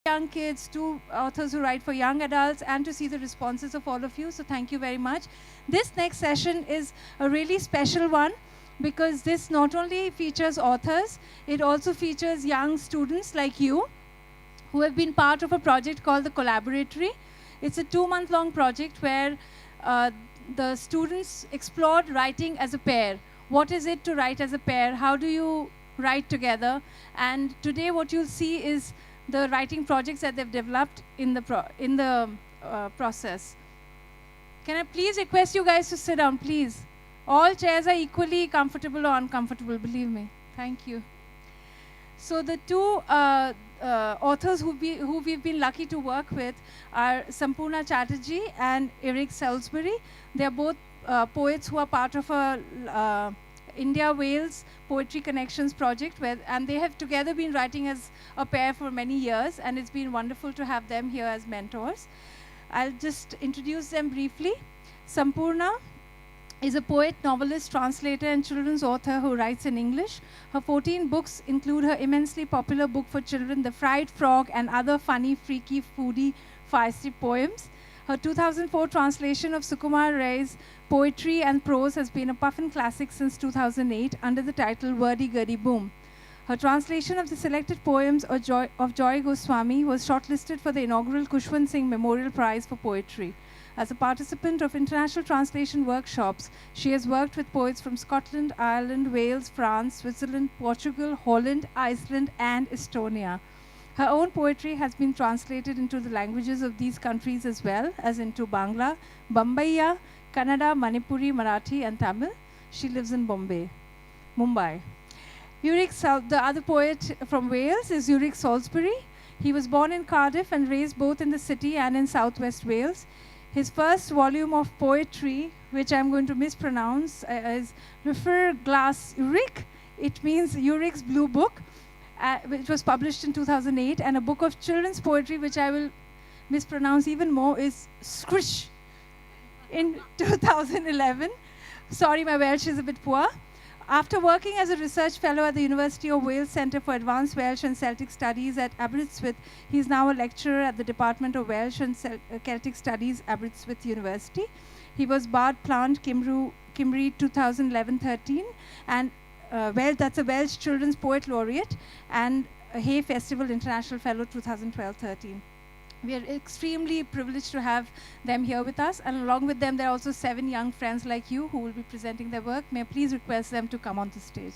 young kids, 2 authors who write for young adults, and to see the responses of all of you. So thank you very much. This next session is a really special one because this not only features authors, it also features young students like you who have been part of a project called the Collaboratory. It's a 2-month-long project where the students explored writing as a pair. What is it to write as a pair? How do you write together? And today what you'll see is the writing projects that they've developed in the process. Can I please request you guys to sit down, please? All chairs are equally comfortable or uncomfortable, believe me. Thank you. So the two authors who we've been lucky to work with are Sampurna Chattarji and Eurig Salisbury. They're both poets who are part of a India-Wales Poetry Connections project, and they have together been writing as a pair for many years, and it's been wonderful to have them here as mentors. I'll just introduce them briefly. Sampurna is a poet, novelist, translator, and children's author who writes in English. Her 14 books include her immensely popular book for children, The Fried Frog, and other funny, freaky, foodie, feisty poems. Her 2004 translation of Sukumar Ray's poetry and prose has been a Puffin classic since 2008 under the title Wordy Gurdy Boom. Her translation of the selected poems of Joy Goswami was shortlisted for the inaugural Kushwant Singh Memorial Prize for Poetry. As a participant of international translation workshops, she has worked with poets from Scotland, Ireland, Wales, France, Switzerland, Portugal, Holland, Iceland, and Estonia. Her own poetry has been translated into the languages of these countries as well as into Bangla, Bambaiya, Kannada, Manipuri, Marathi, and Tamil. She lives in Mumbai. The other poet from Wales is Eurig Salisbury. He was born in Cardiff and raised both in the city and in southwest Wales. His first volume of poetry, which I'm going to mispronounce, is Refer Glass Eurig. It means Eurig's Blue Book, which was published in 2008, and a book of children's poetry, which I will mispronounce even more, is Squish in 2011. Sorry, my Welsh is a bit poor. After working as a research fellow at the University of Wales Centre for Advanced Welsh and Celtic Studies at Aberystwyth, he is now a lecturer at the Department of Welsh and Celtic Studies, Aberystwyth University. He was Bard Plant Cymru 2011-13, and that's a Welsh Children's Poet Laureate, and a Hay Festival International Fellow 2012-13. We are extremely privileged to have them here with us, and along with them there are also 7 young friends like you who will be presenting their work. May I please request them to come on the stage.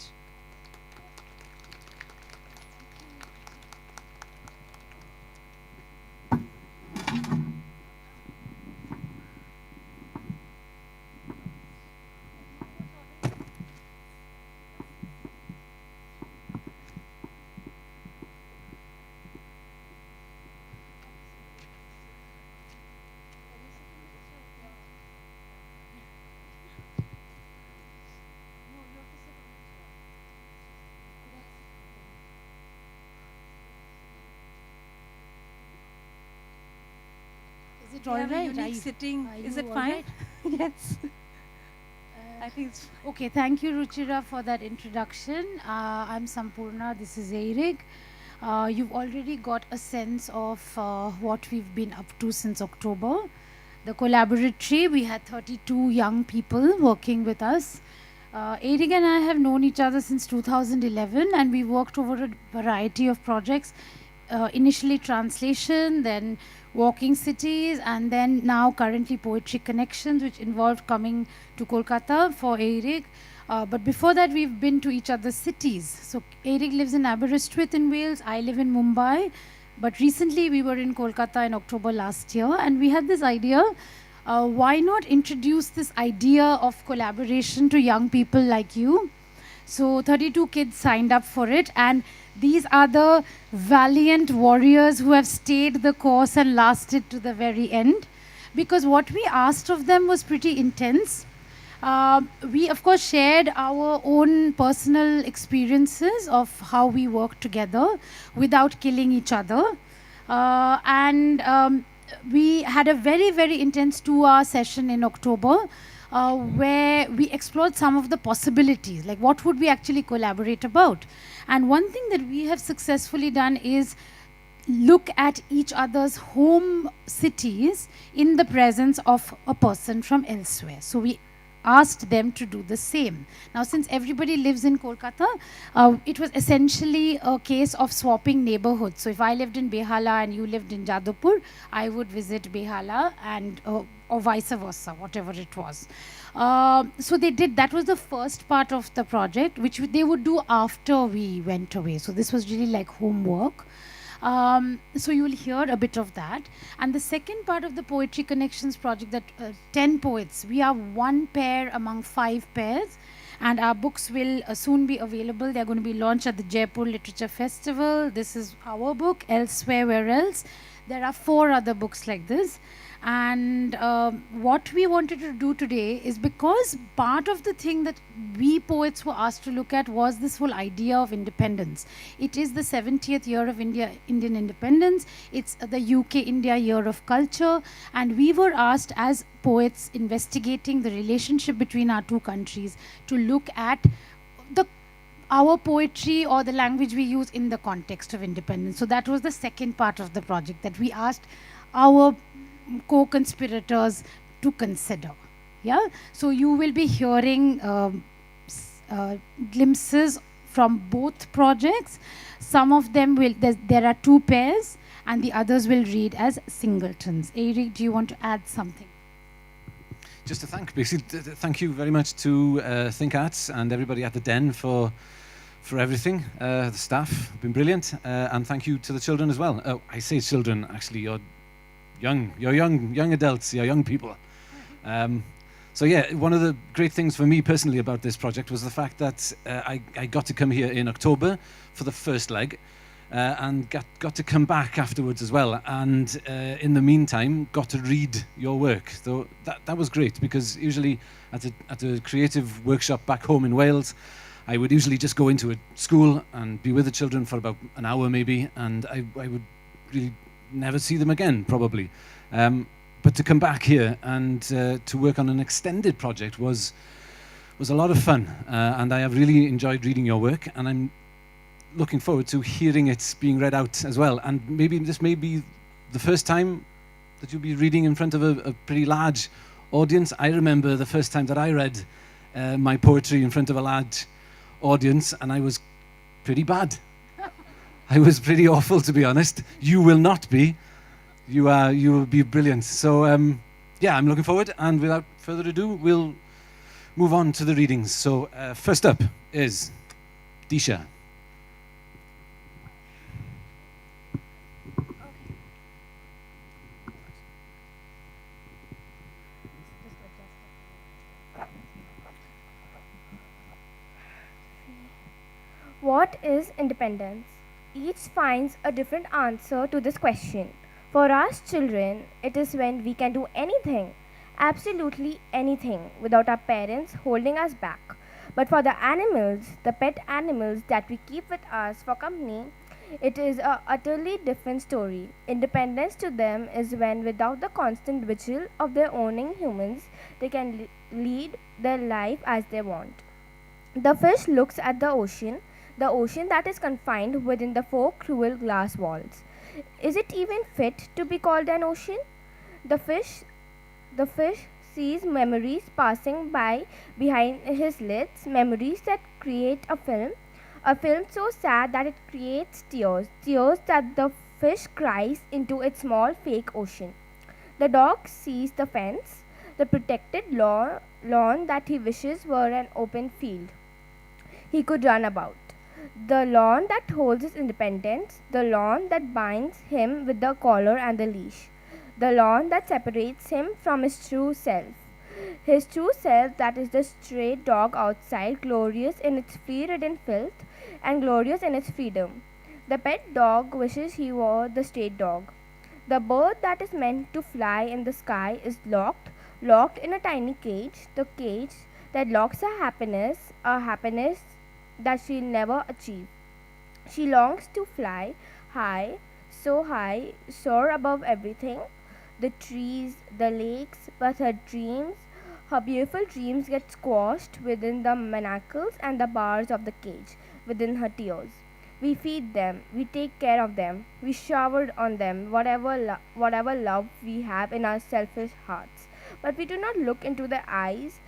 Is it all right? Sitting. Is it fine? Right? Yes. I think it's okay. Thank you, Ruchira, for that introduction. I'm Sampurna. This is Eurig. You've already got a sense of what we've been up to since October. The Collaboratory, we had 32 young people working with us. Eurig and I have known each other since 2011, and we worked over a variety of projects. Initially translation, then walking cities, and then now currently Poetry Connections, which involved coming to Kolkata for Eurig. But before that, we've been to each other's cities. So Eurig lives in Aberystwyth in Wales, I live in Mumbai. But recently we were in Kolkata in October last year, and we had this idea, why not introduce this idea of collaboration to young people like you? So 32 kids signed up for it, and these are the valiant warriors who have stayed the course and lasted to the very end, because what we asked of them was pretty intense. We of course shared our own personal experiences of how we work together without killing each other, and we had a very, very intense 2-hour session in October where we explored some of the possibilities, like what would we actually collaborate about. And one thing that we have successfully done is look at each other's home cities in the presence of a person from elsewhere. So we asked them to do the same. Now, since everybody lives in Kolkata, it was essentially a case of swapping neighborhoods. So if I lived in Behala and you lived in Jadavpur, I would visit Behala, and or vice versa, whatever it was. So they did, that was the first part of the project, which they would do after we went away. So this was really like homework. So you will hear a bit of that. And the second part of the Poetry Connections project, that 10 poets, we are one pair among 5 pairs, and our books will soon be available. They're going to be launched at the Jaipur Literature Festival. This is our book, Elsewhere, Where Else. There are 4 other books like this. And what we wanted to do today is, because part of the thing that we poets were asked to look at was this whole idea of independence. It is the 70th year of Indian independence. It's the UK-India year of culture. And we were asked as poets investigating the relationship between our 2 countries to look at our poetry or the language we use in the context of independence. So that was the second part of the project, that we asked our co-conspirators to consider. Yeah, so you will be hearing glimpses from both projects. Some of them will, there are 2 pairs, and the others will read as singletons. Eurig, do you want to add something? Just to thank you very much to Think Arts and everybody at the Den for everything. The staff have been brilliant, and thank you to the children as well. Oh, I say children, actually, you're young adults, you're young people. So yeah, one of the great things for me personally about this project was the fact that I got to come here in October for the first leg, and got to come back afterwards as well, and in the meantime got to read your work. So that was great, because usually at a creative workshop back home in Wales, I would usually just go into a school and be with the children for about an hour maybe, and I would really never see them again, probably. But to come back here and to work on an extended project was a lot of fun, and I have really enjoyed reading your work, and I'm looking forward to hearing it being read out as well. And maybe this may be the first time that you'll be reading in front of a pretty large audience. I remember the first time that I read my poetry in front of a large audience, and I was pretty bad. I was pretty awful, to be honest. You will not be. You will be brilliant. So yeah, I'm looking forward, and without further ado, we'll move on to the readings. So first up is Disha. What is independence? Each finds a different answer to this question. For us children, it is when we can do anything, absolutely anything, without our parents holding us back. But for the animals, the pet animals that we keep with us for company, it is a utterly different story. Independence to them is when, without the constant vigil of their owning humans, they can lead their life as they want. The fish looks at the ocean that is confined within the 4 cruel glass walls. Is it even fit to be called an ocean? The fish sees memories passing by behind his lids, memories that create a film so sad that it creates tears that the fish cries into its small fake ocean. The dog sees the fence, the protected lawn that he wishes were an open field he could run about. The lawn that holds his independence, the lawn that binds him with the collar and the leash, the lawn that separates him from his true self. His true self, that is the stray dog outside, glorious in its flea-ridden filth and glorious in its freedom. The pet dog wishes he were the stray dog. The bird that is meant to fly in the sky is locked in a tiny cage, the cage that locks her happiness, a happiness that she'll never achieve. She longs to fly high, so high, soar above everything, the trees, the lakes, but her beautiful dreams get squashed within the manacles and the bars of the cage, within her tears. We feed them, we take care of them, we showered on them whatever love we have in our selfish hearts. But we do not look into their eyes,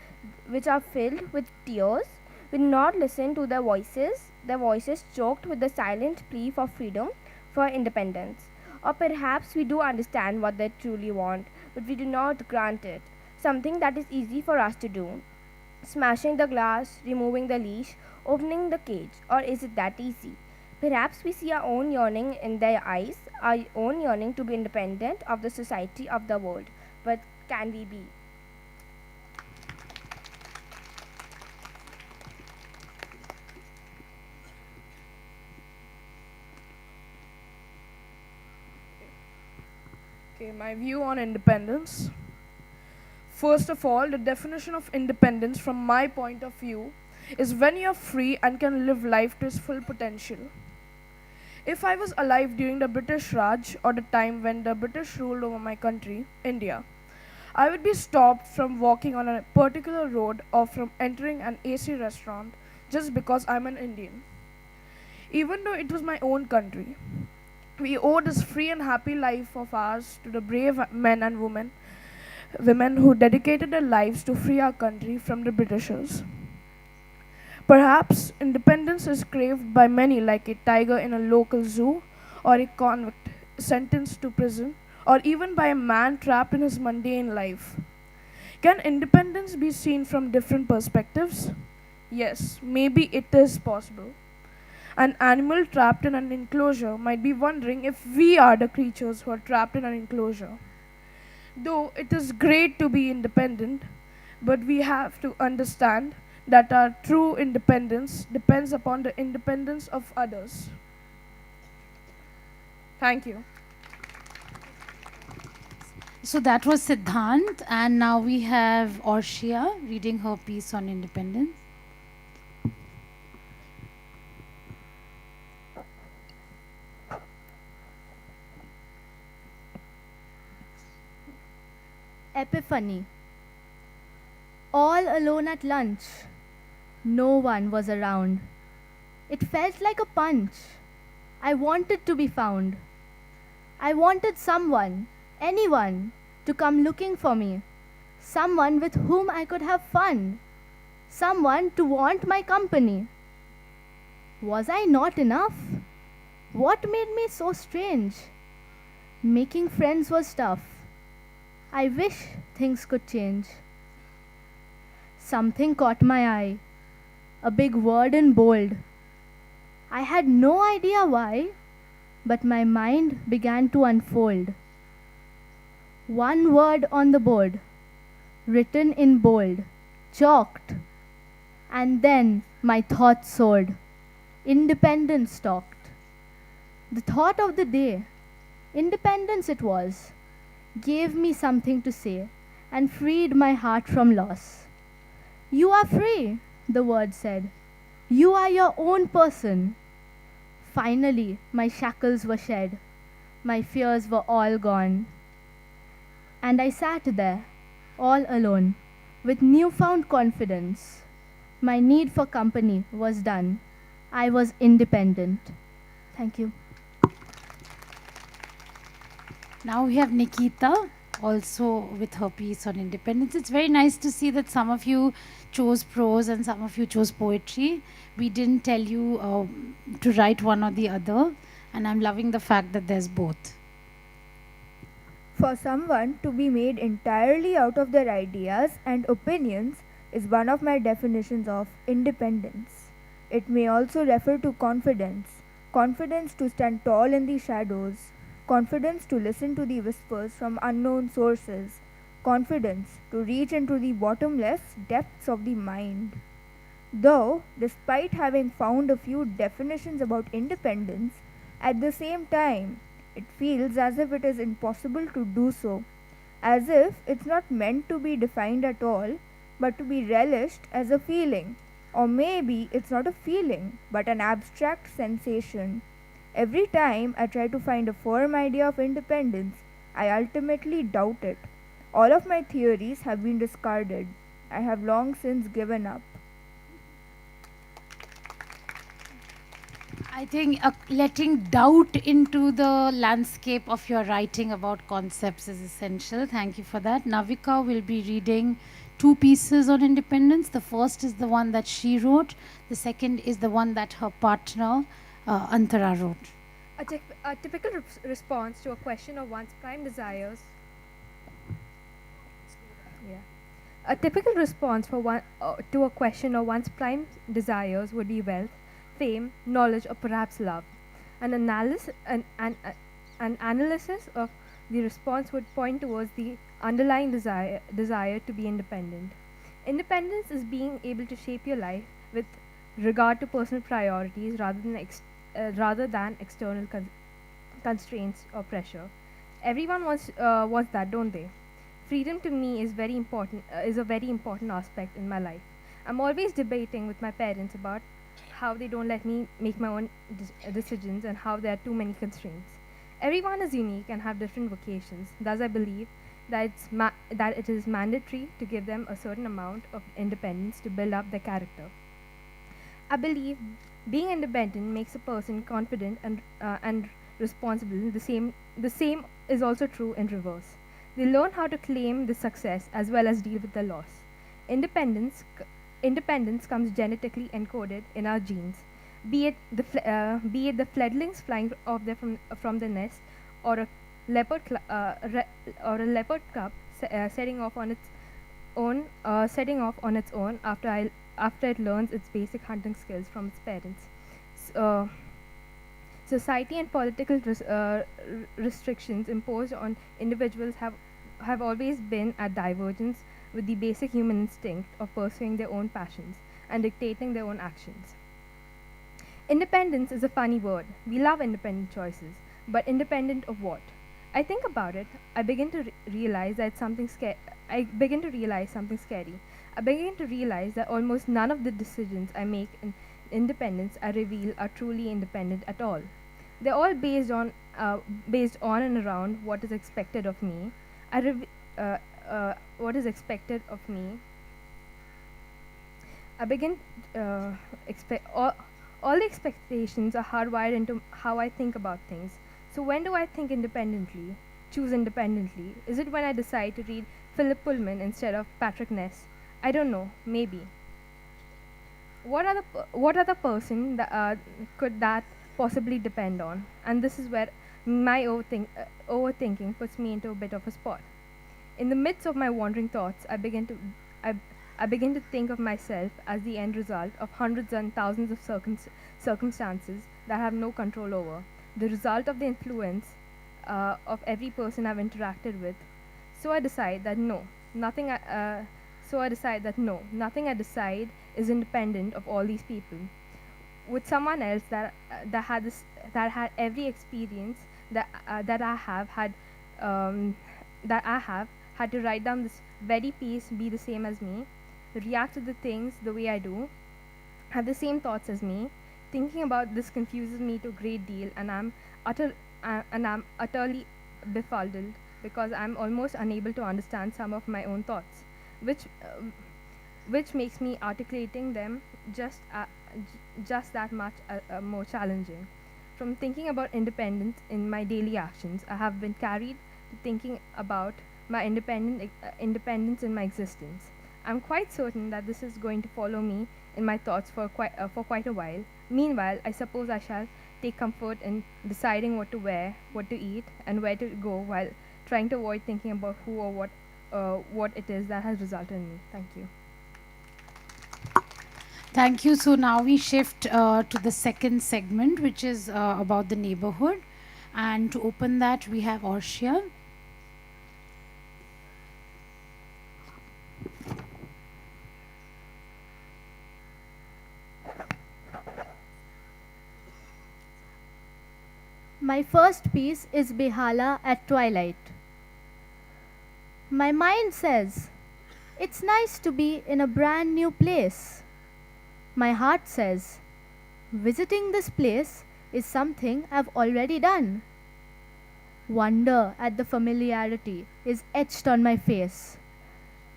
which are filled with tears. We do not listen to their voices choked with the silent plea for freedom, for independence. Or perhaps we do understand what they truly want, but we do not grant it, something that is easy for us to do. Smashing the glass, removing the leash, opening the cage, or is it that easy? Perhaps we see our own yearning in their eyes, our own yearning to be independent of the society of the world. But can we be? Okay, my view on independence. First of all, the definition of independence from my point of view is when you're free and can live life to its full potential. If I was alive during the British Raj or the time when the British ruled over my country, India, I would be stopped from walking on a particular road or from entering an AC restaurant just because I'm an Indian. Even though it was my own country, we owe this free and happy life of ours to the brave men and women who dedicated their lives to free our country from the Britishers. Perhaps independence is craved by many like a tiger in a local zoo, or a convict sentenced to prison, or even by a man trapped in his mundane life. Can independence be seen from different perspectives? Yes, maybe it is possible. An animal trapped in an enclosure might be wondering if we are the creatures who are trapped in an enclosure. Though it is great to be independent, but we have to understand that our true independence depends upon the independence of others. Thank you. So that was Siddhant, and now we have Orshia reading her piece on independence. Epiphany. All alone at lunch. No one was around. It felt like a punch. I wanted to be found. I wanted someone, anyone, to come looking for me. Someone with whom I could have fun. Someone to want my company. Was I not enough? What made me so strange? Making friends was tough. I wish things could change. Something caught my eye. A big word in bold. I had no idea why, but my mind began to unfold. One word on the board, written in bold, chalked. And then my thoughts soared. Independence stalked. The thought of the day, independence it was, gave me something to say and freed my heart from loss. You are free, the word said. You are your own person. Finally, my shackles were shed. My fears were all gone. And I sat there, all alone, with newfound confidence. My need for company was done. I was independent. Thank you. Now we have Nikita also with her piece on independence. It's very nice to see that some of you chose prose and some of you chose poetry. We didn't tell you to write one or the other, and I'm loving the fact that there's both. For someone to be made entirely out of their ideas and opinions is one of my definitions of independence. It may also refer to confidence, confidence to stand tall in the shadows, confidence to listen to the whispers from unknown sources, confidence to reach into the bottomless depths of the mind. Though, despite having found a few definitions about independence, at the same time, it feels as if it is impossible to do so, as if it's not meant to be defined at all, but to be relished as a feeling. Or maybe it's not a feeling, but an abstract sensation. Every time I try to find a firm idea of independence, I ultimately doubt it. All of my theories have been discarded. I have long since given up. I think letting doubt into the landscape of your writing about concepts is essential. Thank you for that. Navika will be reading 2 pieces on independence. The first is the one that she wrote. The second is the one that her partner, Antara, wrote. A typical response to a question of one's prime desires. A typical response to a question of one's prime desires would be wealth, fame, knowledge, or perhaps love. An analysis of the response would point towards the underlying desire to be independent. Independence is being able to shape your life with regard to personal priorities rather than external constraints or pressure. Everyone wants that, don't they? Freedom to me is a very important aspect in my life. I'm always debating with my parents about how they don't let me make my own decisions and how there are too many constraints. Everyone is unique and have different vocations. Thus, I believe that it is mandatory to give them a certain amount of independence to build up their character. I believe being independent makes a person confident and responsible. The same is also true in reverse. They learn how to claim the success as well as deal with the loss. Independence comes genetically encoded in our genes, be it the fledglings flying off there from the nest, or a leopard cub setting off on its own after it learns its basic hunting skills from its parents. Society and political restrictions imposed on individuals have always been at divergence with the basic human instinct of pursuing their own passions and dictating their own actions. Independence is a funny word. We love independent choices, but independent of what? I think about it, I begin to realize something scary. I begin to realize that almost none of the decisions I make in independence I reveal are truly independent at all. They're all based on and around what is expected of me. What is expected of me. I begin all the expectations are hardwired into how I think about things. So when do I think independently? Choose independently? Is it when I decide to read Philip Pullman instead of Patrick Ness? I don't know. Maybe. What other person could that possibly depend on? And this is where my overthinking puts me into a bit of a spot. In the midst of my wandering thoughts, I begin to think of myself as the end result of hundreds and thousands of circumstances that I have no control over, the result of the influence of every person I've interacted with. So I decide that nothing I decide is independent of all these people. With someone else that had every experience that I have had to write down this very piece, be the same as me, react to the things the way I do, have the same thoughts as me. Thinking about this confuses me to a great deal, and I'm utterly befuddled because I'm almost unable to understand some of my own thoughts, which makes me articulating them just that much more challenging. From thinking about independence in my daily actions, I have been carried to thinking about my independence in my existence. I'm quite certain that this is going to follow me in my thoughts for quite a while. Meanwhile, I suppose I shall take comfort in deciding what to wear, what to eat, and where to go, while trying to avoid thinking about who or what it is that has resulted in me. Thank you. Thank you. So now we shift to the second segment, which is about the neighborhood. And to open that, we have Orshia. My first piece is Behala at twilight. My mind says, it's nice to be in a brand new place. My heart says, visiting this place is something I've already done. Wonder at the familiarity is etched on my face,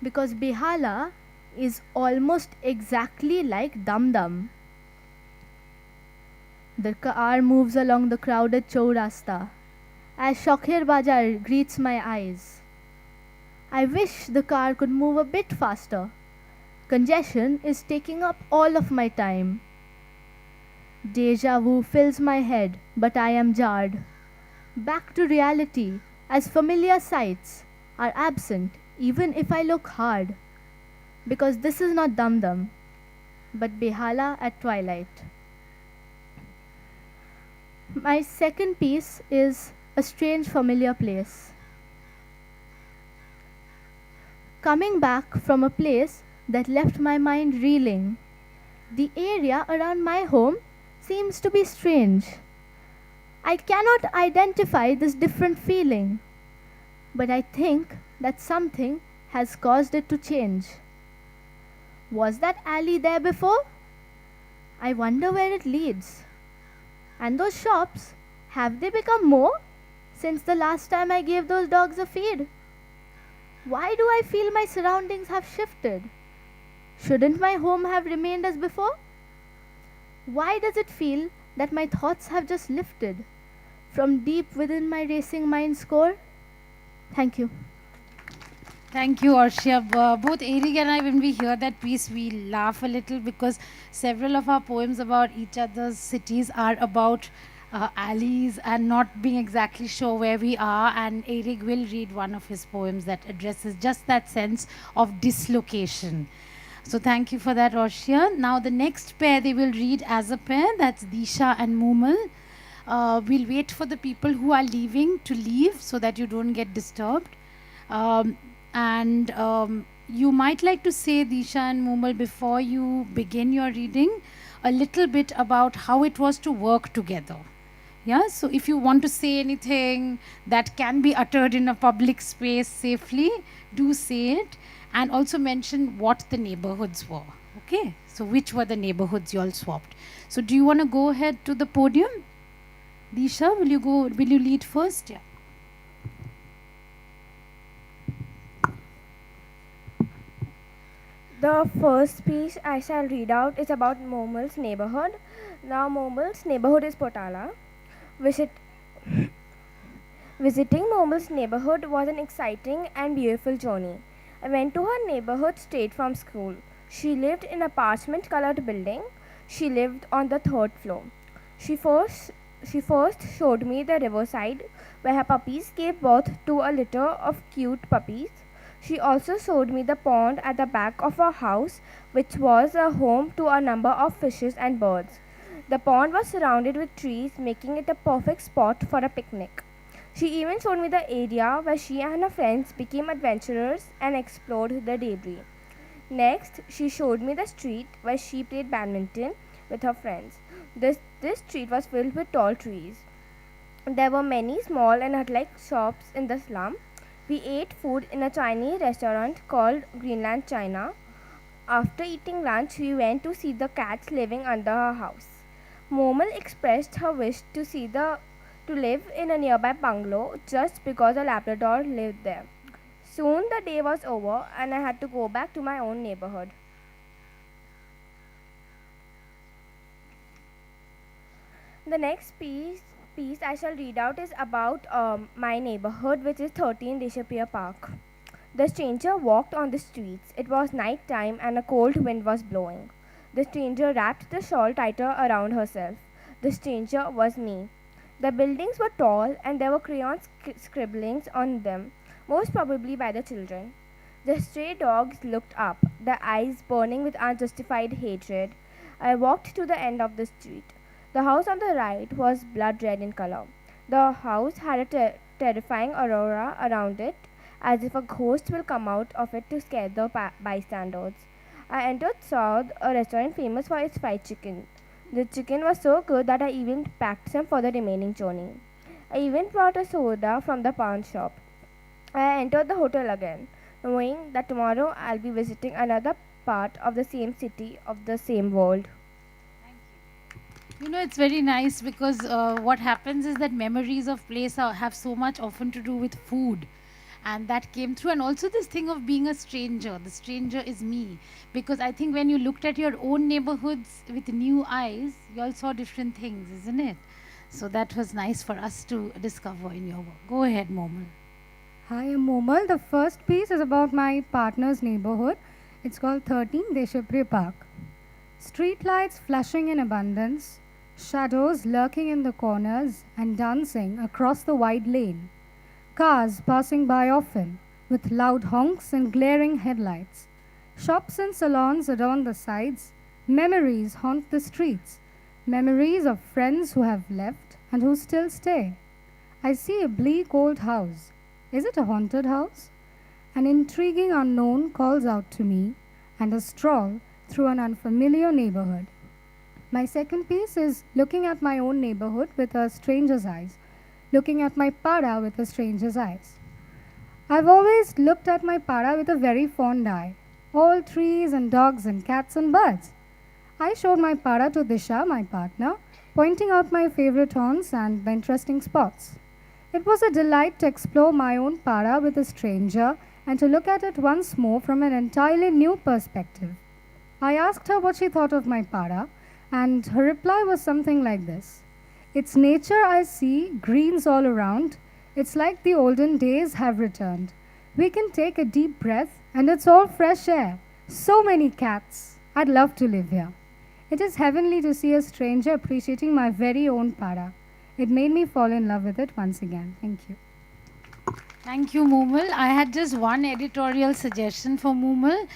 because Behala is almost exactly like Dum Dum. The car moves along the crowded Chaurasta as Shokher Bazaar greets my eyes. I wish the car could move a bit faster. Congestion is taking up all of my time. Deja vu fills my head, but I am jarred. Back to reality, as familiar sights are absent even if I look hard. Because this is not Dum Dum, but Behala at twilight. My second piece is a strange familiar place. Coming back from a place that left my mind reeling, the area around my home seems to be strange. I cannot identify this different feeling, but I think that something has caused it to change. Was that alley there before? I wonder where it leads. And those shops, have they become more since the last time I gave those dogs a feed? Why do I feel my surroundings have shifted? Shouldn't my home have remained as before? Why does it feel that my thoughts have just lifted from deep within my racing mind score? Thank you. Thank you, Arshia. Both Eurig and I, when we hear that piece, we laugh a little because several of our poems about each other's cities are about alleys and not being exactly sure where we are. And Eurig will read one of his poems that addresses just that sense of dislocation. So thank you for that, Arshia. Now the next pair they will read as a pair. That's Disha and Moomal. We'll wait for the people who are leaving to leave so that you don't get disturbed. You might like to say, Disha and Moomal, before you begin your reading, a little bit about how it was to work together. Yeah, so if you want to say anything that can be uttered in a public space safely, do say it, and also mention what the neighborhoods were. Okay, so which were the neighborhoods you all swapped. So do you want to go ahead to the podium? Disha, will you lead first? Yeah. The first piece I shall read out is about Momal's neighborhood. Now Momal's neighborhood is Potala. Visiting Momal's neighborhood was an exciting and beautiful journey. I went to her neighborhood straight from school. She lived in a parchment-colored building. She lived on the 3rd floor. She first showed me the riverside where her puppies gave birth to a litter of cute puppies. She also showed me the pond at the back of her house, which was a home to a number of fishes and birds. The pond was surrounded with trees, making it a perfect spot for a picnic. She even showed me the area where she and her friends became adventurers and explored the debris. Next, she showed me the street where she played badminton with her friends. This street was filled with tall trees. There were many small and hut-like shops in the slum. We ate food in a Chinese restaurant called Greenland China. After eating lunch, we went to see the cats living under her house. Momal expressed her wish to live in a nearby bungalow just because a Labrador lived there. Soon the day was over and I had to go back to my own neighborhood. The next piece I shall read out is about my neighborhood, which is 13 Deshapia Park. The stranger walked on the streets. It was night time and a cold wind was blowing. The stranger wrapped the shawl tighter around herself. The stranger was me. The buildings were tall and there were crayon scribblings on them, most probably by the children. The stray dogs looked up, their eyes burning with unjustified hatred. I walked to the end of the street. The house on the right was blood red in color. The house had a terrifying aurora around it, as if a ghost will come out of it to scare the bystanders. I entered South, a restaurant famous for its fried chicken. The chicken was so good that I even packed some for the remaining journey. I even brought a soda from the pawn shop. I entered the hotel again, knowing that tomorrow I'll be visiting another part of the same city of the same world. You know, it's very nice because what happens is that memories of place have so much often to do with food. And that came through. And also this thing of being a stranger. The stranger is me. Because I think when you looked at your own neighborhoods with new eyes, you all saw different things, isn't it? So that was nice for us to discover in your work. Go ahead, Momal. Hi, I'm Momal. The first piece is about my partner's neighborhood. It's called 13 Deshapri Park. Street lights flashing in abundance, shadows lurking in the corners and dancing across the wide lane. Cars passing by often, with loud honks and glaring headlights. Shops and salons around the sides. Memories haunt the streets. Memories of friends who have left and who still stay. I see a bleak old house. Is it a haunted house? An intriguing unknown calls out to me, and a stroll through an unfamiliar neighborhood. My second piece is looking at my own neighborhood with a stranger's eyes, looking at my para with a stranger's eyes. I've always looked at my para with a very fond eye, all trees and dogs and cats and birds. I showed my para to Disha, my partner, pointing out my favorite haunts and the interesting spots. It was a delight to explore my own para with a stranger and to look at it once more from an entirely new perspective. I asked her what she thought of my para, and her reply was something like this. It's nature I see, greens all around. It's like the olden days have returned. We can take a deep breath, and it's all fresh air. So many cats. I'd love to live here. It is heavenly to see a stranger appreciating my very own para. It made me fall in love with it once again. Thank you. Thank you, Moomal. I had just one editorial suggestion for Moomal.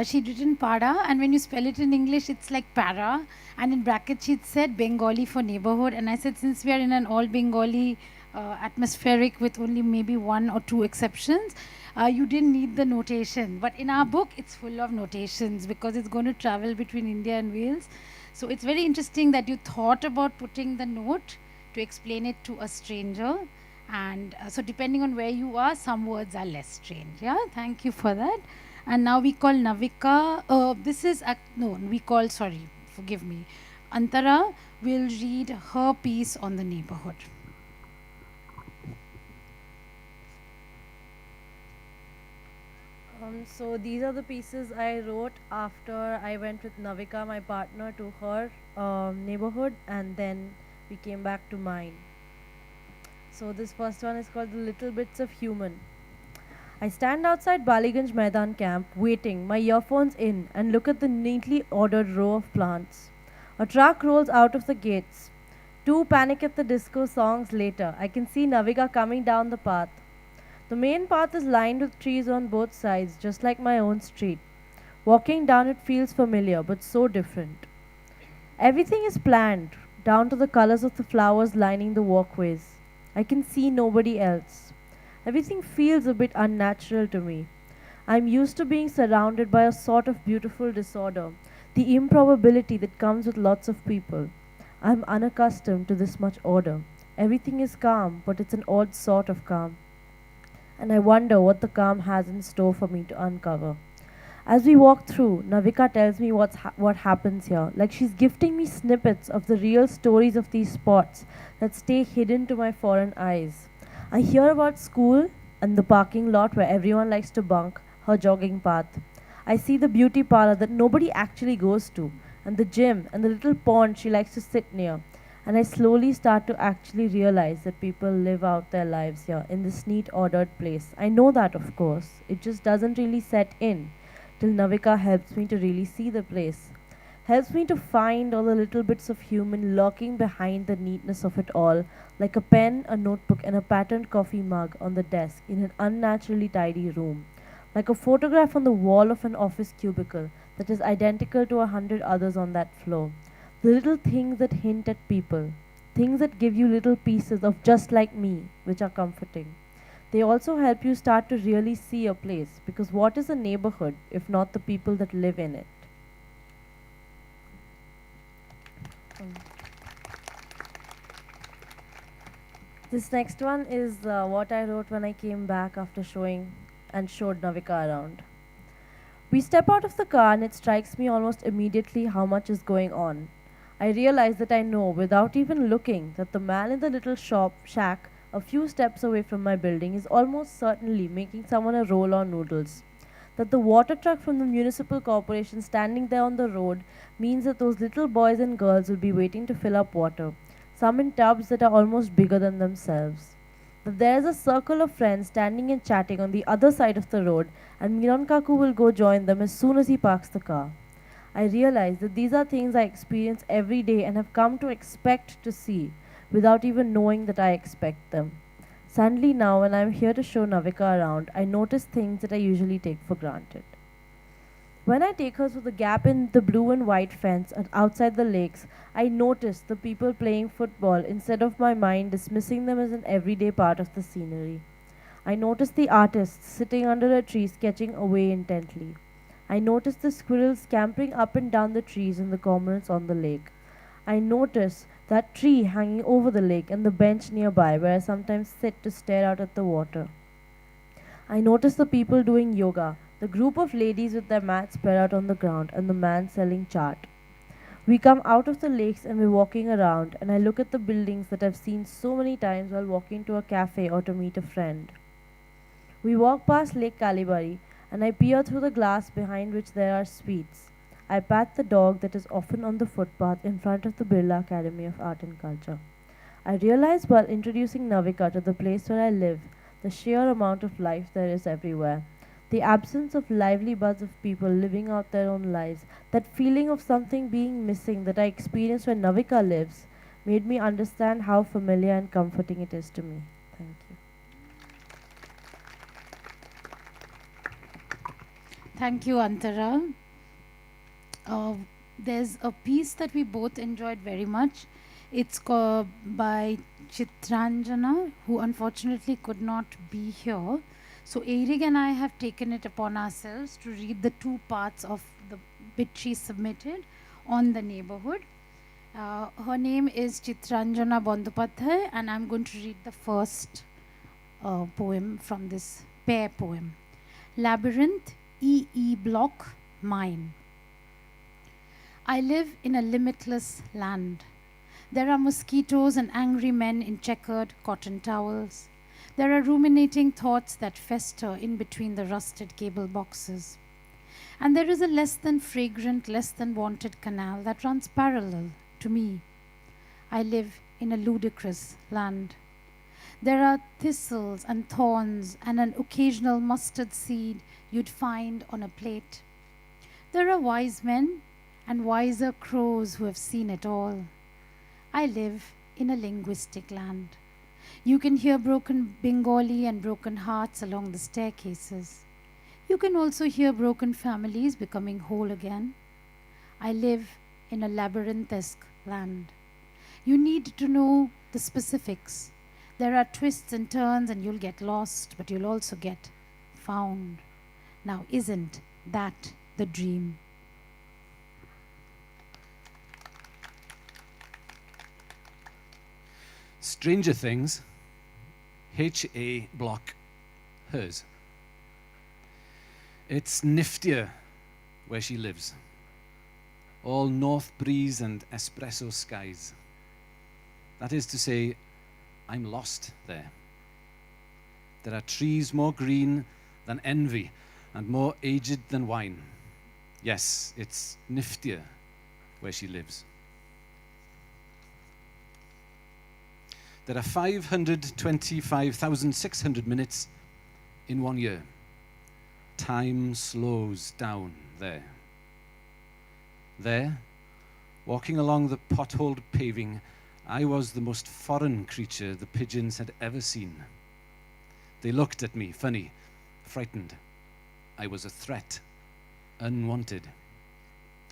She'd written para, and when you spell it in English, it's like para. And in brackets, she'd said Bengali for neighborhood. And I said, since we are in an all Bengali atmospheric with only maybe one or two exceptions, you didn't need the notation. But in our book, it's full of notations because it's going to travel between India and Wales. So it's very interesting that you thought about putting the note to explain it to a stranger. And so depending on where you are, some words are less strange. Yeah, thank you for that. And now we call Navika. Forgive me. Antara will read her piece on the neighborhood. So these are the pieces I wrote after I went with Navika, my partner, to her neighborhood, and then we came back to mine. So this first one is called The Little Bits of Human. I stand outside Baliganj Maidan camp, waiting, my earphones in, and look at the neatly ordered row of plants. A truck rolls out of the gates. 2 Panic at the Disco songs later, I can see Navika coming down the path. The main path is lined with trees on both sides, just like my own street. Walking down it feels familiar, but so different. Everything is planned, down to the colors of the flowers lining the walkways. I can see nobody else. Everything feels a bit unnatural to me. I'm used to being surrounded by a sort of beautiful disorder, the improbability that comes with lots of people. I'm unaccustomed to this much order. Everything is calm, but it's an odd sort of calm. And I wonder what the calm has in store for me to uncover. As we walk through, Navika tells me what happens here, like she's gifting me snippets of the real stories of these spots that stay hidden to my foreign eyes. I hear about school and the parking lot where everyone likes to bunk, her jogging path. I see the beauty parlor that nobody actually goes to, and the gym and the little pond she likes to sit near. And I slowly start to actually realize that people live out their lives here in this neat ordered place. I know that, of course. It just doesn't really set in till Navika helps me to really see the place. Helps me to find all the little bits of human lurking behind the neatness of it all, like a pen, a notebook, and a patterned coffee mug on the desk in an unnaturally tidy room. Like a photograph on the wall of an office cubicle that is identical to 100 others on that floor. The little things that hint at people, things that give you little pieces of just like me, which are comforting. They also help you start to really see a place, because what is a neighborhood if not the people that live in it? This next one is what I wrote when I came back after showed Navika around. We step out of the car and it strikes me almost immediately how much is going on. I realize that I know without even looking that the man in the little shack a few steps away from my building, is almost certainly making someone a roll or noodles. That the water truck from the municipal corporation standing there on the road means that those little boys and girls will be waiting to fill up water, some in tubs that are almost bigger than themselves. That there is a circle of friends standing and chatting on the other side of the road, and Miran Kaku will go join them as soon as he parks the car. I realize that these are things I experience every day and have come to expect to see without even knowing that I expect them. Suddenly now, when I am here to show Navika around, I notice things that I usually take for granted. When I take her through the gap in the blue and white fence and outside the lakes, I notice the people playing football instead of my mind dismissing them as an everyday part of the scenery. I notice the artists sitting under a tree sketching away intently. I notice the squirrels scampering up and down the trees and the cormorants on the lake. I notice that tree hanging over the lake and the bench nearby where I sometimes sit to stare out at the water. I notice the people doing yoga, the group of ladies with their mats spread out on the ground, and the man selling chaat. We come out of the lakes and we're walking around, and I look at the buildings that I've seen so many times while walking to a cafe or to meet a friend. We walk past Lake Kalibari, and I peer through the glass behind which there are sweets. I pat the dog that is often on the footpath in front of the Birla Academy of Art and Culture. I realize while introducing Navika to the place where I live, the sheer amount of life there is everywhere. The absence of lively buds of people living out their own lives, that feeling of something being missing that I experience when Navika lives, made me understand how familiar and comforting it is to me. Thank you. Thank you, Antara. There's a piece that we both enjoyed very much. It's by Chitranjana, who unfortunately could not be here. So Eurig and I have taken it upon ourselves to read the two parts of the bit she submitted on the neighborhood. Her name is Chitranjana Bandyopadhyay, and I'm going to read the first poem from this pair poem. Labyrinth, E.E. Block, Mine. I live in a limitless land. There are mosquitoes and angry men in checkered cotton towels. There are ruminating thoughts that fester in between the rusted cable boxes. And there is a less than fragrant, less than wanted canal that runs parallel to me. I live in a ludicrous land. There are thistles and thorns and an occasional mustard seed you'd find on a plate. There are wise men and wiser crows who have seen it all. I live in a linguistic land. You can hear broken Bengali and broken hearts along the staircases. You can also hear broken families becoming whole again. I live in a labyrinthesque land. You need to know the specifics. There are twists and turns and you'll get lost, but you'll also get found. Now, isn't that the dream? Stranger Things, H.A. Block, hers. It's niftier where she lives. All north breeze and espresso skies. That is to say, I'm lost there. There are trees more green than envy and more aged than wine. Yes, it's niftier where she lives. There are 525,600 minutes in 1 year. Time slows down there. There, walking along the potholed paving, I was the most foreign creature the pigeons had ever seen. They looked at me, funny, frightened. I was a threat, unwanted.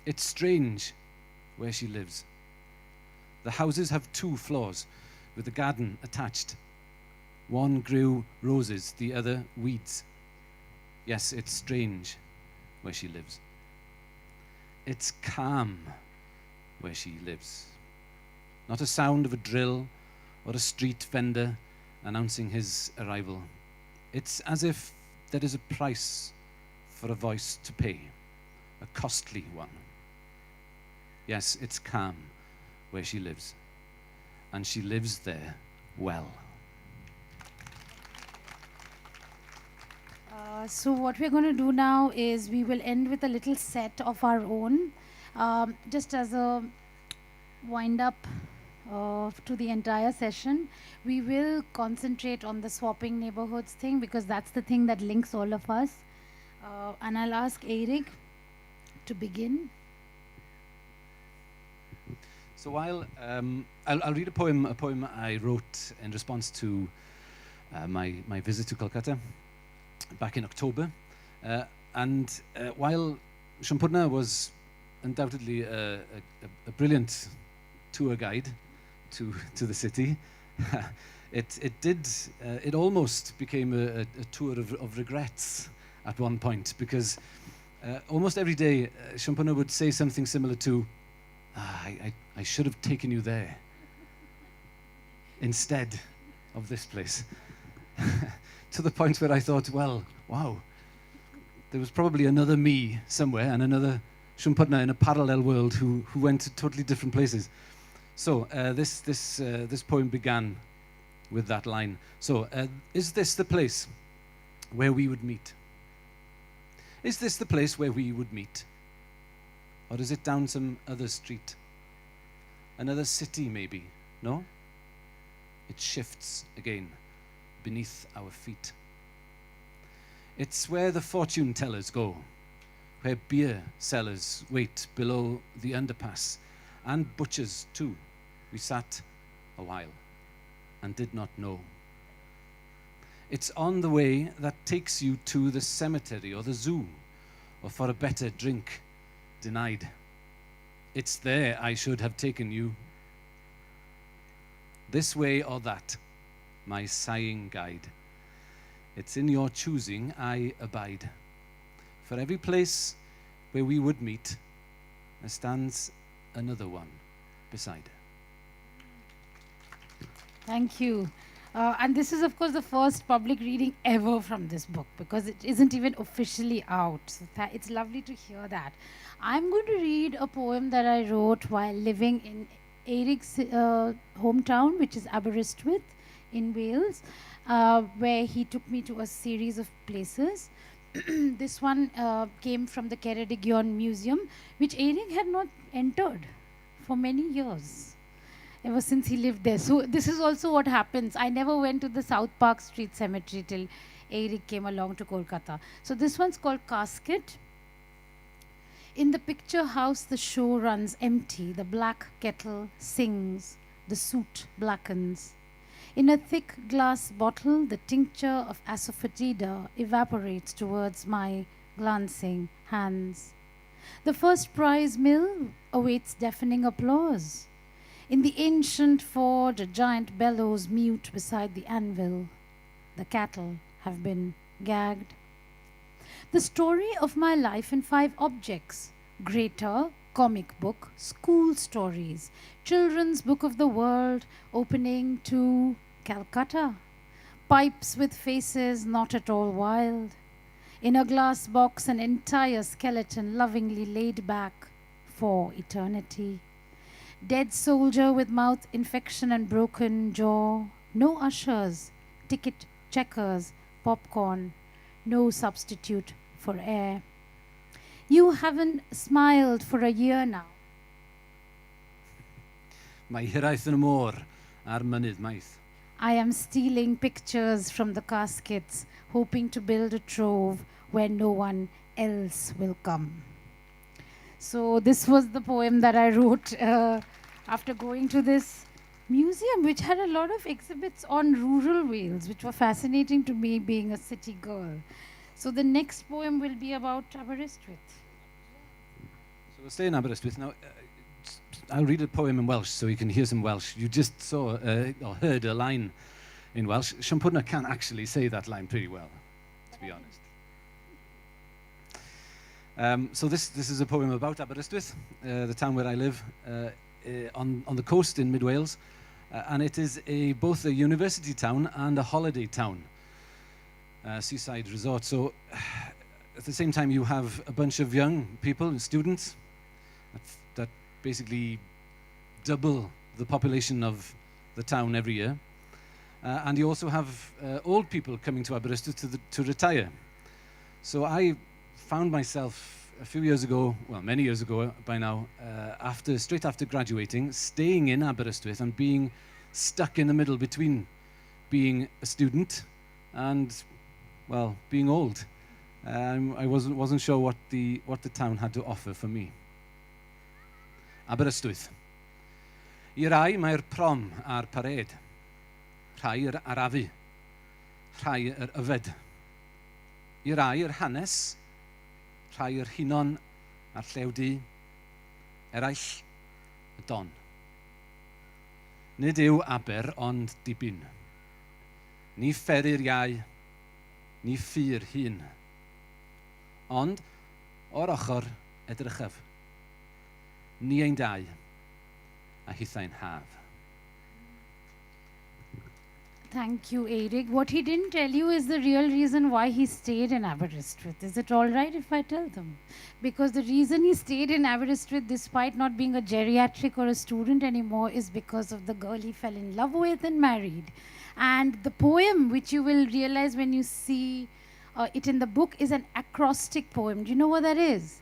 It's strange where she lives. The houses have 2 floors, with a garden attached. One grew roses, the other weeds. Yes, it's strange where she lives. It's calm where she lives. Not a sound of a drill or a street vendor announcing his arrival. It's as if there is a price for a voice to pay, a costly one. Yes, it's calm where she lives. And she lives there well. So what we're going to do now is we will end with a little set of our own, just as a wind up to the entire session. We will concentrate on the swapping neighborhoods thing because that's the thing that links all of us. And I'll ask Eurig to begin. So while I'll read a poem I wrote in response to my visit to Kolkata back in October. And while Sampurna was undoubtedly a brilliant tour guide to the city, it almost became a tour of regrets at one point, because almost every day Sampurna would say something similar to, I should have taken you there instead of this place. To the point where I thought, well, wow, there was probably another me somewhere and another Sampurna in a parallel world who went to totally different places. So this poem began with that line. So, is this the place where we would meet? Is this the place where we would meet? Or is it down some other street? Another city, maybe? No? It shifts again beneath our feet. It's where the fortune tellers go, where beer sellers wait below the underpass, and butchers too. We sat a while and did not know. It's on the way that takes you to the cemetery or the zoo, or for a better drink, denied. It's there I should have taken you. This way or that, my sighing guide. It's in your choosing I abide. For every place where we would meet, there stands another one beside. Thank you. And this is, of course, the first public reading ever from this book, because it isn't even officially out. So it's lovely to hear that. I'm going to read a poem that I wrote while living in Eurig's hometown, which is Aberystwyth in Wales, where he took me to a series of places. This one came from the Ceredigion Museum, which Eurig had not entered for many years, ever since he lived there. So this is also what happens. I never went to the South Park Street Cemetery till Eurig came along to Kolkata. So this one's called Casket. In the picture house, the show runs empty. The black kettle sings. The soot blackens. In a thick glass bottle, the tincture of asafoetida evaporates towards my glancing hands. The first prize mill awaits deafening applause. In the ancient forge, a giant bellows mute beside the anvil. The cattle have been gagged. The story of my life in 5 objects: greater, comic book, school stories, children's book of the world, opening to Calcutta, pipes with faces not at all wild. In a glass box, an entire skeleton lovingly laid back for eternity. Dead soldier with mouth infection and broken jaw. No ushers, ticket checkers, popcorn. No substitute for air. You haven't smiled for a year now. Mae hiraeth yn y môr ar mynydd maith. I am stealing pictures from the caskets, hoping to build a trove where no one else will come. So this was the poem that I wrote after going to this museum, which had a lot of exhibits on rural Wales, which were fascinating to me, being a city girl. So the next poem will be about Aberystwyth. So we'll stay in Aberystwyth. Now, I'll read a poem in Welsh so you can hear some Welsh. You just saw or heard a line in Welsh. Sampurna can actually say that line pretty well, to be honest. So this is a poem about Aberystwyth, the town where I live, on the coast in mid Wales, and it is both a university town and a holiday town, seaside resort. So at the same time, you have a bunch of young people, students, that basically double the population of the town every year, and you also have old people coming to Aberystwyth to retire. So I found myself a few years ago, well, many years ago by now, straight after graduating, staying in Aberystwyth and being stuck in the middle between being a student and, well, being old. I wasn't sure what the town had to offer for me. Aberystwyth. I rai mae'r prom a'r pared. Rhai yr arafu. Rhai yr yfed. I rai yr hanes. Rhai yr hunon a'r llew du. Eraill y don. Nid yw aber ond dibyn. Ni fferir iau, ni ffyr hun. Ond, o'r ochr edrychaf. Ni ein dau, a hithau'n haf. Thank you, Eurig. What he didn't tell you is the real reason why he stayed in Aberystwyth. Is it all right if I tell them? Because the reason he stayed in Aberystwyth, despite not being a geriatric or a student anymore, is because of the girl he fell in love with and married. And the poem, which you will realize when you see it in the book, is an acrostic poem. Do you know what that is?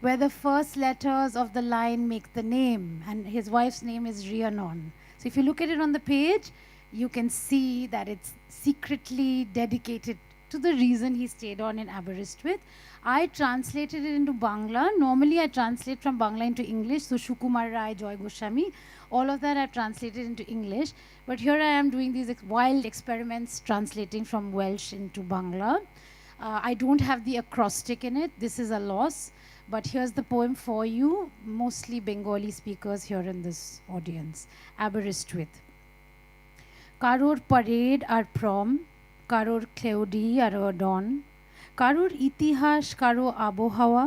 Where the first letters of the line make the name, and his wife's name is Rhiannon. So if you look at it on the page, you can see that it's secretly dedicated to the reason he stayed on in Aberystwyth. I translated it into Bangla. Normally I translate from Bangla into English, so Shukumar Rai, Joy Goswami, all of that I've translated into English. But here I am doing these wild experiments translating from Welsh into Bangla. I don't have the acrostic in it. This is a loss. But here's the poem for you, mostly Bengali speakers here in this audience. Aberystwyth. Karor parade R prom, কারোর ক্লেওডি আর ডন, কারোর ইতিহাস, কারো আবহাওয়া,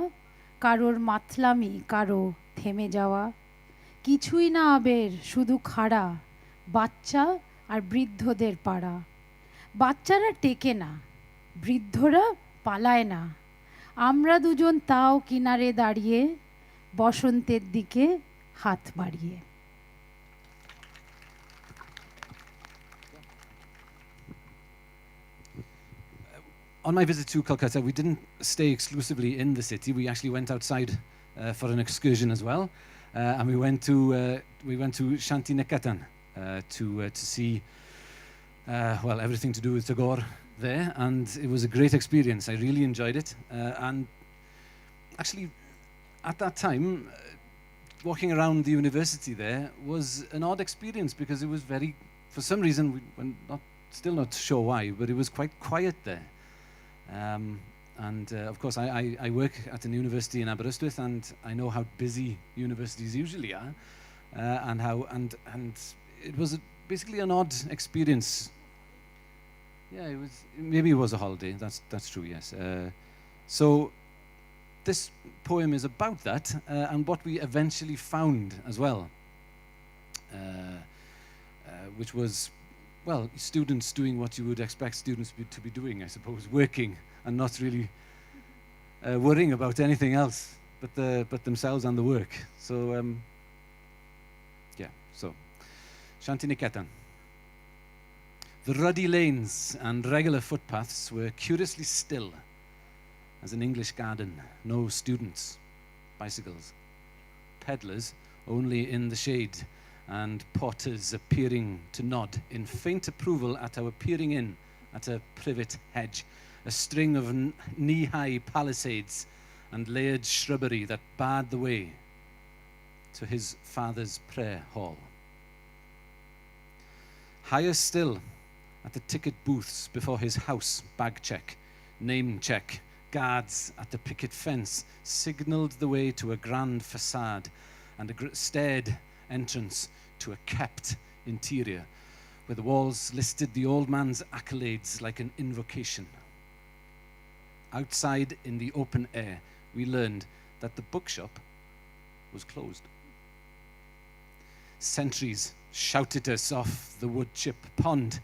কারোর মাতলামি, কারো থেমে যাওয়া, কিছুই না আবের, শুধু খাড়া, বাচ্চা আর বৃদ্ধদের পাড়া। বাচ্চারা টেকে না, বৃদ্ধরা পালায় না, আমরা দুজন তাও কিনারে দাঁড়িয়ে, বসন্তের দিকে হাত বাড়িয়ে। On my visit to Kolkata, we didn't stay exclusively in the city. We actually went outside for an excursion as well, and we went to Shantiniketan to see everything to do with Tagore there, and it was a great experience. I really enjoyed it, and actually, at that time, walking around the university there was an odd experience because it was for some reason, we're still not sure why, but it was quite quiet there. Of course, I work at an university in Aberystwyth, and I know how busy universities usually are, and it was basically an odd experience. Yeah, maybe it was a holiday. That's true. Yes. So this poem is about that, and what we eventually found as well, which was, well, students doing what you would expect students to be doing, I suppose, working and not really worrying about anything else but themselves and the work. So, so Shantiniketan. The ruddy lanes and regular footpaths were curiously still as an English garden. No students, bicycles, peddlers only in the shade, and porters appearing to nod in faint approval at our peering in at a privet hedge, a string of knee-high palisades and layered shrubbery that barred the way to his father's prayer hall. Higher still, at the ticket booths before his house, bag check, name check, guards at the picket fence signalled the way to a grand facade and a stared entrance to a kept interior, where the walls listed the old man's accolades like an invocation. Outside in the open air, we learned that the bookshop was closed. Sentries shouted us off the wood chip pond.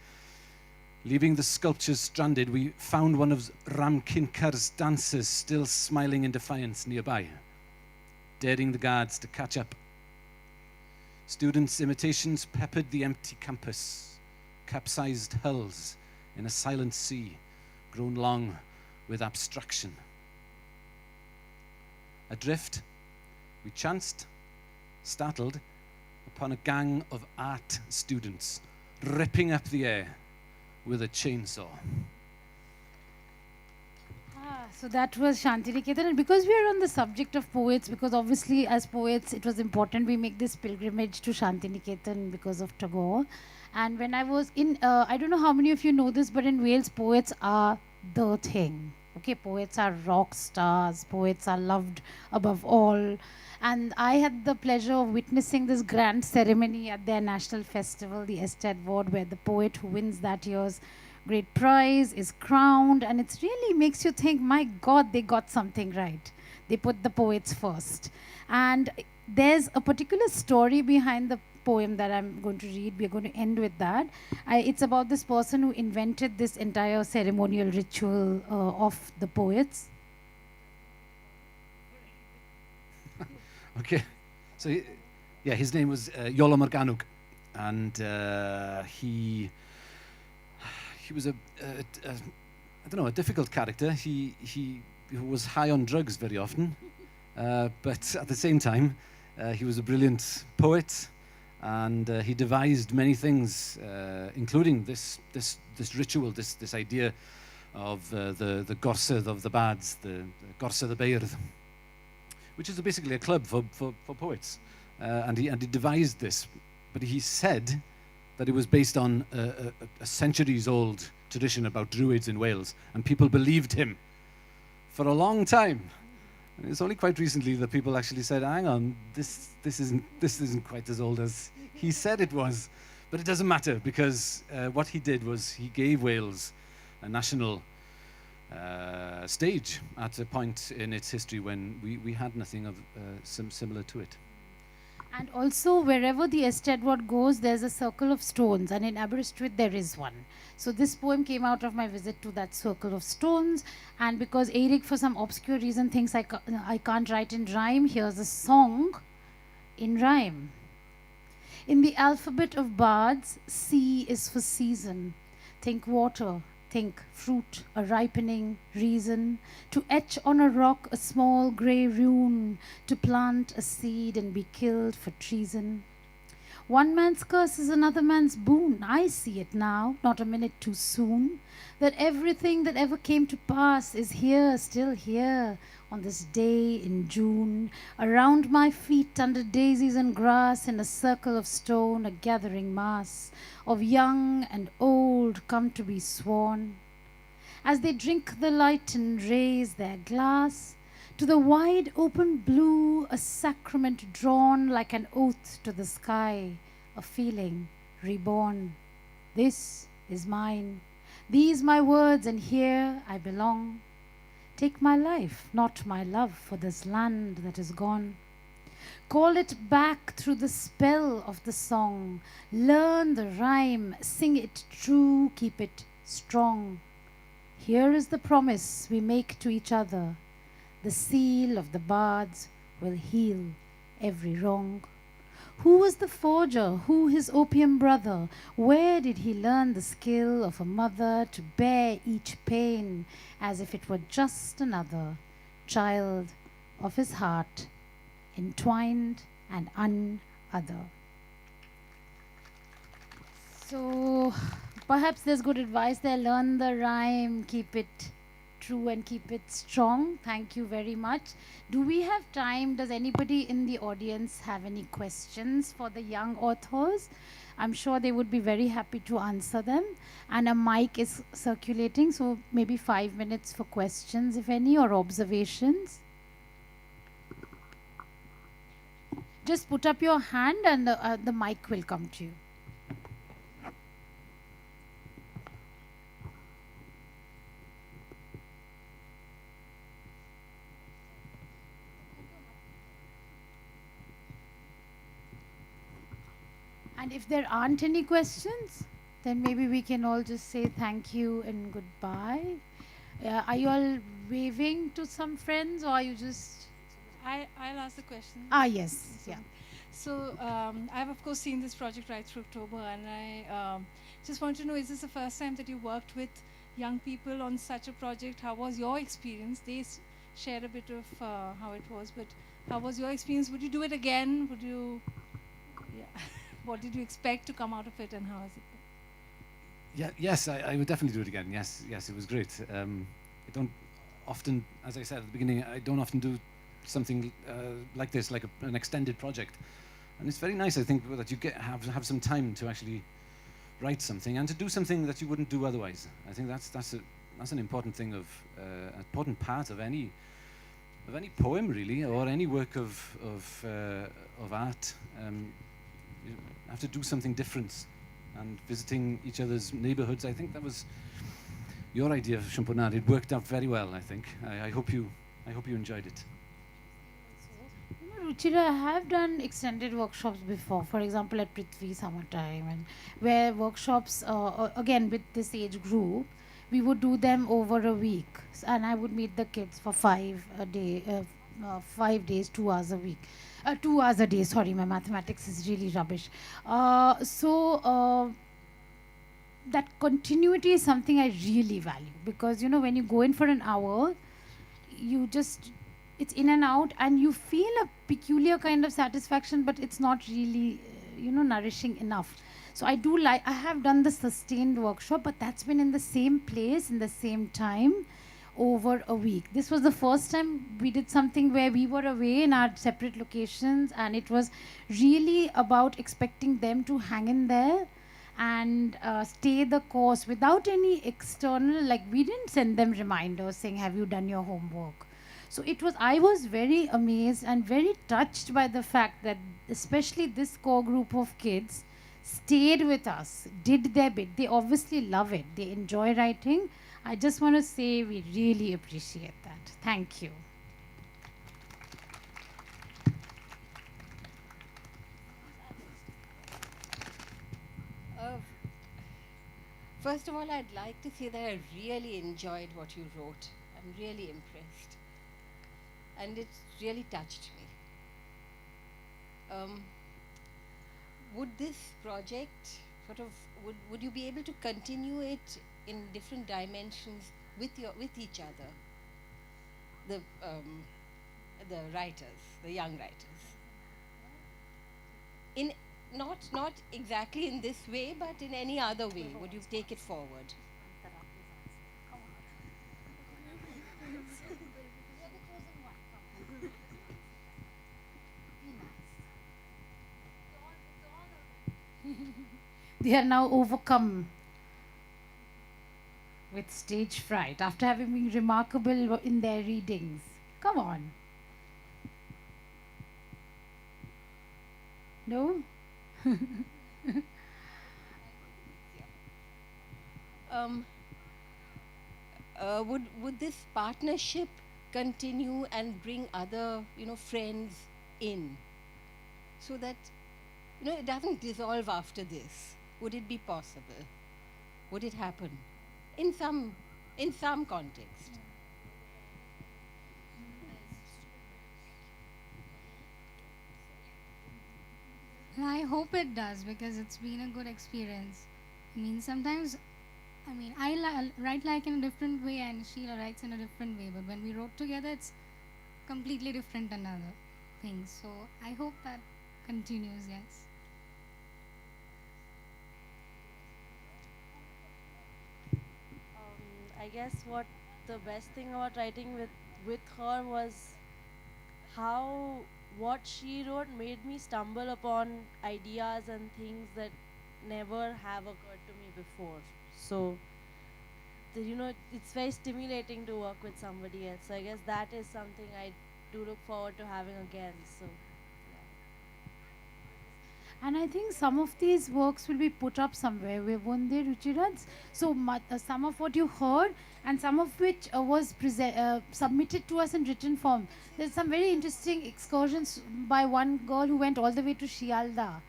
Leaving the sculptures stranded, we found one of Ramkinkar's dancers still smiling in defiance nearby, daring the guards to catch up. Students' imitations peppered the empty campus, capsized hulls in a silent sea, grown long with abstraction. Adrift, we chanced, startled, upon a gang of art students ripping up the air with a chainsaw. So that was Shantiniketan, and because we are on the subject of poets, because obviously as poets it was important we make this pilgrimage to Shantiniketan because of Tagore. And when I was in, I don't know how many of you know this, but in Wales poets are the thing. Okay, poets are rock stars, poets are loved above all. And I had the pleasure of witnessing this grand ceremony at their national festival, the Ested Ward, where the poet who wins that year's great prize is crowned, and it really makes you think, my God, they got something right. They put the poets first. And there's a particular story behind the poem that I'm going to read. We're going to end with that. It's about this person who invented this entire ceremonial ritual of the poets. Okay, so yeah, his name was Iolo Morganwg, and he was a difficult character. He was high on drugs very often, but at the same time, he was a brilliant poet, and he devised many things, including this ritual, this idea of the Gorsedd of the Bards, the Gorsedd y Beirdd, which is basically a club for poets, and he devised this, but he said that it was based on a centuries-old tradition about druids in Wales, and people believed him for a long time. And it's only quite recently that people actually said, "Hang on, this isn't quite as old as he said it was." But it doesn't matter, because what he did was he gave Wales a national stage at a point in its history when we had nothing of similar to it. And also, wherever the Ested Ward goes, there's a circle of stones, and in Aberystwyth there is one. So this poem came out of my visit to that circle of stones, and because Eurig, for some obscure reason, thinks I can't write in rhyme, here's a song in rhyme. In the alphabet of bards, C is for season. Think water, think fruit, a ripening reason, to etch on a rock a small grey rune, to plant a seed and be killed for treason. One man's curse is another man's boon. I see it now, not a minute too soon, that everything that ever came to pass is here, still here, on this day in June. Around my feet, under daisies and grass, in a circle of stone, a gathering mass of young and old come to be sworn. As they drink the light and raise their glass, to the wide open blue, a sacrament drawn like an oath to the sky, a feeling reborn. This is mine, these my words, and here I belong. Take my life, not my love, for this land that is gone. Call it back through the spell of the song. Learn the rhyme, sing it true, keep it strong. Here is the promise we make to each other. The seal of the bards will heal every wrong. Who was the forger? Who his opium brother? Where did he learn the skill of a mother to bear each pain as if it were just another child of his heart, entwined and unother? So perhaps there's good advice there. Learn the rhyme, keep it true and keep it strong. Thank you very much. Do we have time? Does anybody in the audience have any questions for the young authors? I'm sure they would be very happy to answer them. And a mic is circulating, so maybe 5 minutes for questions, if any, or observations. Just put up your hand and the mic will come to you. And if there aren't any questions, then maybe we can all just say thank you and goodbye. Are you all waving to some friends, or are you just... I'll ask the question. Ah, yes, yeah. So I've of course seen this project right through October, and I just want to know, is this the first time that you worked with young people on such a project. How was your experience? They share a bit of how it was, but how was your experience? Would you do it again? Would you, yeah. What did you expect to come out of it, and how has it been? Yeah, yes, I would definitely do it again. Yes, it was great. I don't often, as I said at the beginning, I don't often do something like this, like an extended project. And it's very nice, I think, that you have some time to actually write something and to do something that you wouldn't do otherwise. I think that's an important thing an important part of any poem, really, or any work of art. You have to do something different. And visiting each other's neighborhoods, I think that was your idea, Sampurna. It worked out very well, I think. I hope you enjoyed it. You know, Ruchira, I have done extended workshops before, for example at Prithvi summertime, and where workshops, again with this age group, we would do them over a week, and I would meet the kids for 5 days, 2 hours a week. 2 hours a day, sorry, my mathematics is really rubbish. That continuity is something I really value, because you know, when you go in for an hour, it's in and out, and you feel a peculiar kind of satisfaction, but it's not really nourishing enough. So I have done the sustained workshop, but that's been in the same place, in the same time, over a week. This was the first time we did something where we were away in our separate locations, and it was really about expecting them to hang in there and stay the course without any external, like we didn't send them reminders saying, have you done your homework? So I was very amazed and very touched by the fact that especially this core group of kids stayed with us, did their bit. They obviously love it. They enjoy writing. I just want to say we really appreciate that. Thank you. First of all, I'd like to say that I really enjoyed what you wrote. I'm really impressed. And it really touched me. Would this project would you be able to continue it in different dimensions with each other, the writers, the young writers, in not exactly in this way, but in any other way? Would you take it forward? They are now overcome with stage fright after having been remarkable in their readings. Come on. No? Would this partnership continue and bring other friends in, so that it doesn't dissolve after this? Would it be possible? Would it happen in some context? I hope it does, because it's been a good experience. I mean, sometimes, I write like in a different way, and Sheila writes in a different way, but when we wrote together, it's completely different another thing. So I hope that continues, yes. I guess what the best thing about writing with her was how what she wrote made me stumble upon ideas and things that never have occurred to me before. So, it's very stimulating to work with somebody else. So I guess that is something I do look forward to having again. So. And I think some of these works will be put up somewhere, won't they, Ruchira? So some of what you heard, and some of which was submitted to us in written form. There's some very interesting excursions by one girl who went all the way to Shialda.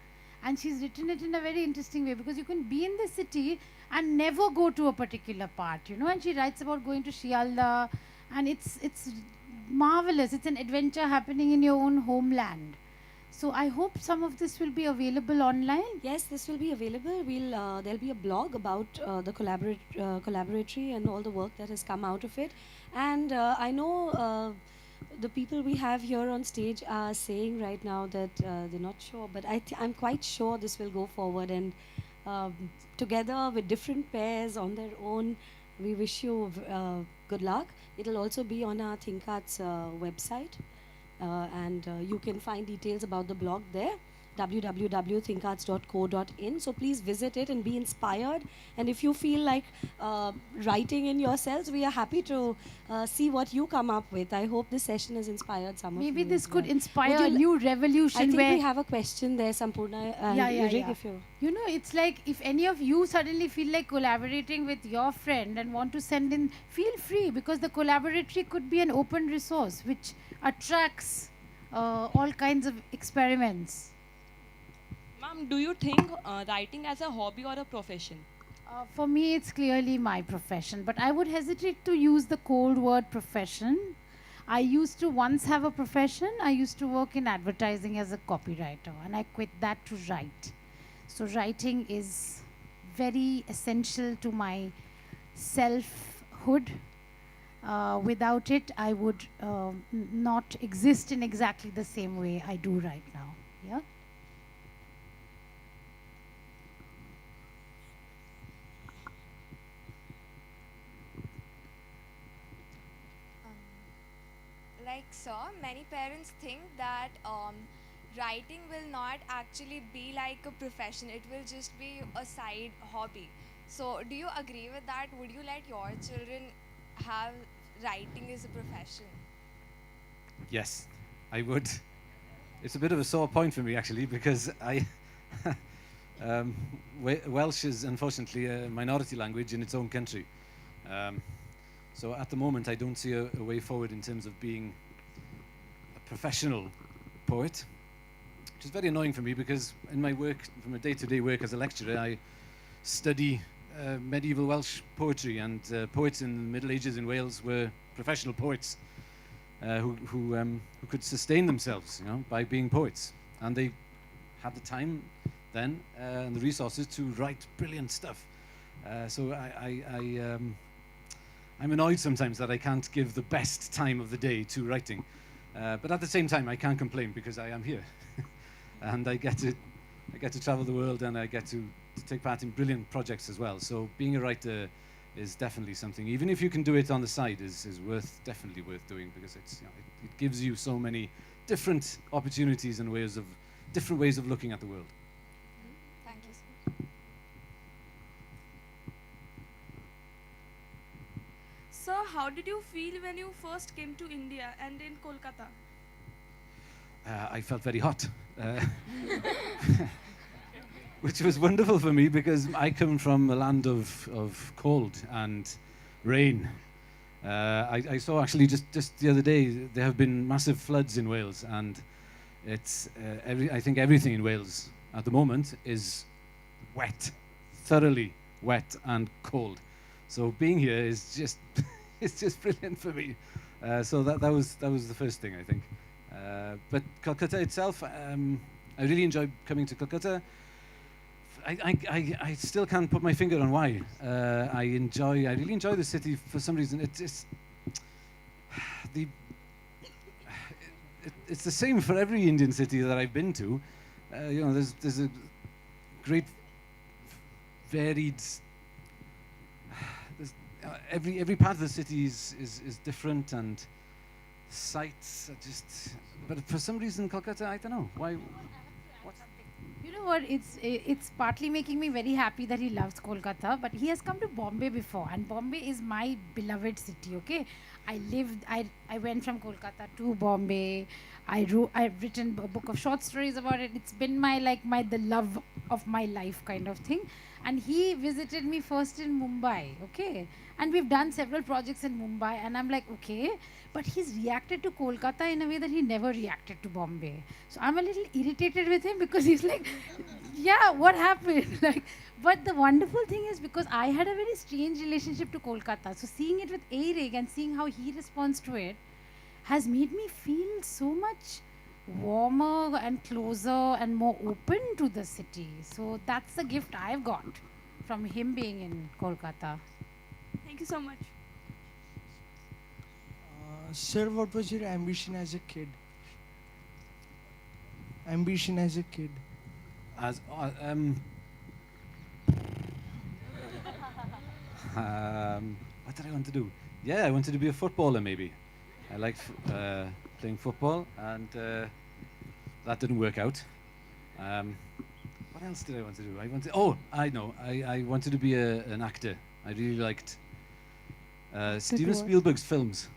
And she's written it in a very interesting way, because you can be in the city and never go to a particular part, and she writes about going to Shialda, and it's marvelous. It's an adventure happening in your own homeland. So I hope some of this will be available online. Yes, this will be available. There'll be a blog about the collaboratory and all the work that has come out of it. And I know the people we have here on stage are saying right now that they're not sure, but I'm quite sure this will go forward. And together with different pairs on their own, we wish you good luck. It'll also be on our ThinkArts website. And you can find details about the blog there, www.thinkarts.co.in. So please visit it and be inspired. And if you feel like writing in yourselves, we are happy to see what you come up with. I hope this session has inspired some of you. Maybe this could well. inspire a new revolution. I think where we have a question there, Sampurna and Eurig, if you... You know, it's like if any of you suddenly feel like collaborating with your friend and want to send in, feel free, because the collaboratory could be an open resource which attracts all kinds of experiments. Ma'am, do you think writing as a hobby or a profession? For me, it's clearly my profession, but I would hesitate to use the cold word profession. I used to once have a profession. I used to work in advertising as a copywriter, and I quit that to write. So writing is very essential to my selfhood. Without it, I would not exist in exactly the same way I do right now. Yeah. Like, sir, many parents think that writing will not actually be like a profession. It will just be a side hobby. So, do you agree with that? Would you let your children have writing as a profession? Yes, I would. It's a bit of a sore point for me, actually, because Welsh is unfortunately a minority language in its own country. So at the moment, I don't see a way forward in terms of being a professional poet, which is very annoying for me, because in my work, from a day-to-day work as a lecturer, I study medieval Welsh poetry, and poets in the Middle Ages in Wales were professional poets who could sustain themselves, you know, by being poets, and they had the time then and the resources to write brilliant stuff. So I'm annoyed sometimes that I can't give the best time of the day to writing, but at the same time I can't complain, because I am here and I get to travel the world, and I get to take part in brilliant projects as well. So being a writer is definitely something, even if you can do it on the side, is definitely worth doing, because it's, you know, it gives you so many different opportunities and different ways of looking at the world. Thank you, sir. Sir, how did you feel when you first came to India and in Kolkata? I felt very hot, which was wonderful for me, because I come from a land of cold and rain. I saw actually just the other day there have been massive floods in Wales, and it's I think everything in Wales at the moment is wet, thoroughly wet and cold. So being here is just it's just brilliant for me. So that was the first thing, I think. But Kolkata itself, I really enjoyed coming to Kolkata. I still can't put my finger on why. I really enjoy the city for some reason. It's the same for every Indian city that I've been to. You know, there's a great varied. Every part of the city is different, and sights are just. But for some reason, Kolkata, I don't know why. You know what? It's partly making me very happy that he loves Kolkata, but he has come to Bombay before, and Bombay is my beloved city. Okay, I went from Kolkata to Bombay. I've written a book of short stories about it. It's been the love of my life kind of thing. And he visited me first in Mumbai, okay? And we've done several projects in Mumbai, and I'm like, okay, but he's reacted to Kolkata in a way that he never reacted to Bombay. So I'm a little irritated with him, because he's like, yeah, what happened? But the wonderful thing is, because I had a very strange relationship to Kolkata, so seeing it with Eurig and seeing how he responds to it has made me feel so much warmer and closer and more open to the city. So that's the gift I've got from him being in Kolkata. Thank you so much. Sir, what was your ambition as a kid? Ambition as a kid? As what did I want to do? Yeah, I wanted to be a footballer maybe. I liked playing football, and that didn't work out. What else did I want to do? I wanted to be an actor. I really liked Steven Spielberg's films,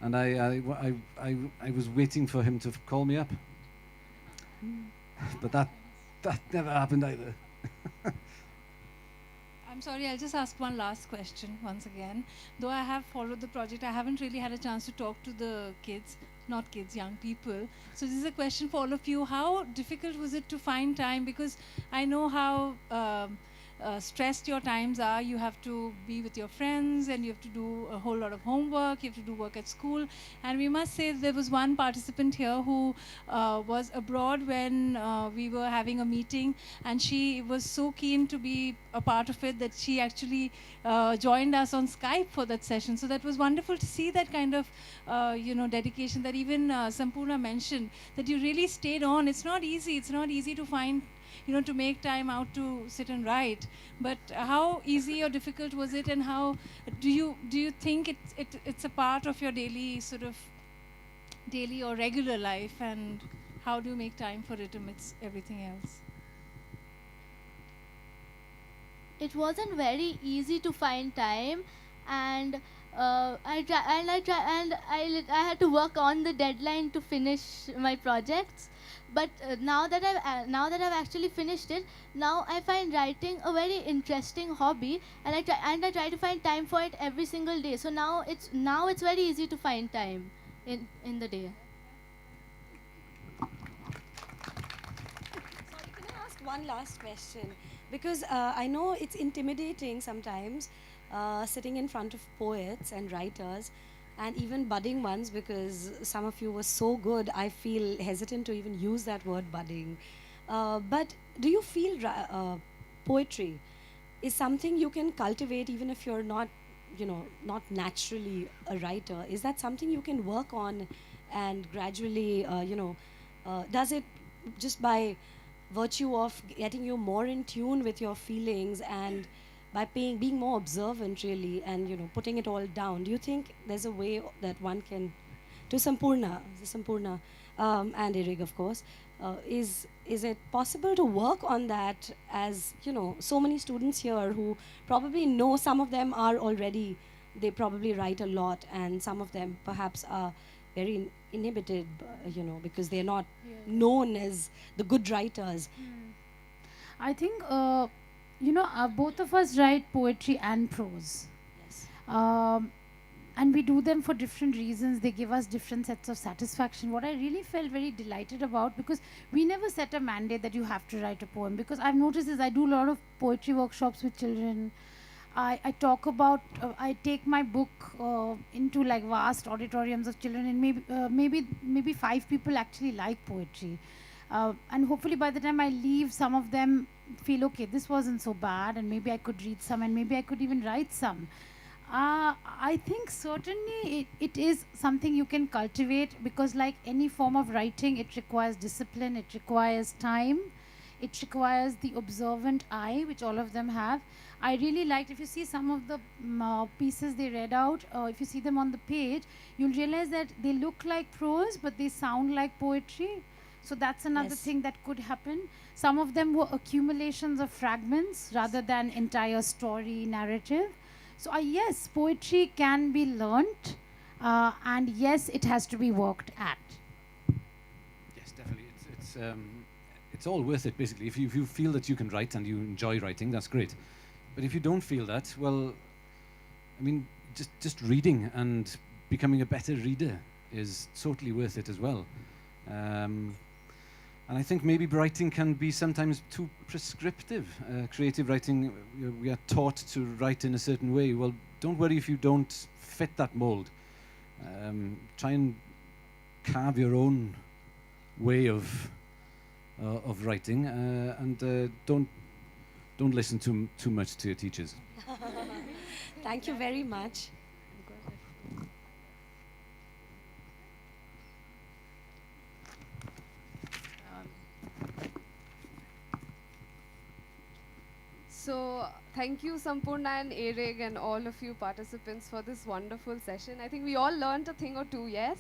and I was waiting for him to call me up, but that never happened either. I'm sorry, I'll just ask one last question once again. Though I have followed the project, I haven't really had a chance to talk to the kids, not kids, young people. So this is a question for all of you. How difficult was it to find time? Because I know how stressed your times are. You have to be with your friends, and you have to do a whole lot of homework, you have to do work at school. And we must say there was one participant here who was abroad when we were having a meeting, and she was so keen to be a part of it that she actually joined us on Skype for that session. So that was wonderful to see that kind of dedication that even Sampurna mentioned, that you really stayed on. It's not easy to find, to make time out to sit and write. But how easy or difficult was it, and how do you think it's a part of your daily or regular life, and how do you make time for it amidst everything else? It wasn't very easy to find time, and I had to work on the deadline to finish my projects. But now that I've actually finished it, now I find writing a very interesting hobby, and I try to find time for it every single day. So now it's very easy to find time in the day. Sorry, can I ask one last question? Because I know it's intimidating sometimes sitting in front of poets and writers, and even budding ones, because some of you were so good, I feel hesitant to even use that word budding. But do you feel poetry is something you can cultivate even if you're not naturally a writer? Is that something you can work on and gradually, does it just by virtue of getting you more in tune with your feelings and by being more observant really, and putting it all down? Do you think there's a way that one can, to Sampurna, and Eurig, of course, is it possible to work on that, as so many students here who probably know, some of them are already, they probably write a lot, and some of them perhaps are very inhibited, because they're not known as the good writers. I think both of us write poetry and prose. Yes. And we do them for different reasons. They give us different sets of satisfaction. What I really felt very delighted about, because we never set a mandate that you have to write a poem, because I've noticed is I do a lot of poetry workshops with children. I talk about, I take my book into like vast auditoriums of children, and maybe 5 people actually like poetry. And hopefully by the time I leave, some of them feel, okay, this wasn't so bad, and maybe I could read some, and maybe I could even write some. I think certainly it is something you can cultivate, because like any form of writing, it requires discipline, it requires time, it requires the observant eye, which all of them have. I really liked, if you see some of the pieces they read out, if you see them on the page, you'll realize that they look like prose, but they sound like poetry. So that's another thing that could happen. Some of them were accumulations of fragments rather than entire story narrative. So yes, poetry can be learnt, and yes, it has to be worked at. Yes, definitely. It's all worth it, basically. If you feel that you can write and you enjoy writing, that's great. But if you don't feel that, well, I mean, just reading and becoming a better reader is totally worth it as well. And I think maybe writing can be sometimes too prescriptive. Creative writing, we are taught to write in a certain way. Well, don't worry if you don't fit that mold. Try and carve your own way of writing, and don't listen too much to your teachers. Thank you very much. So thank you Sampurna and Eurig and all of you participants for this wonderful session. I think we all learned a thing or two, yes?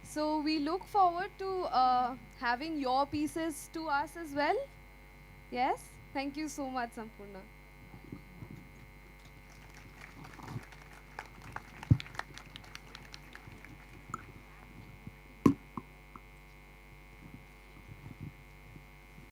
So we look forward to having your pieces to us as well. Yes? Thank you so much, Sampurna.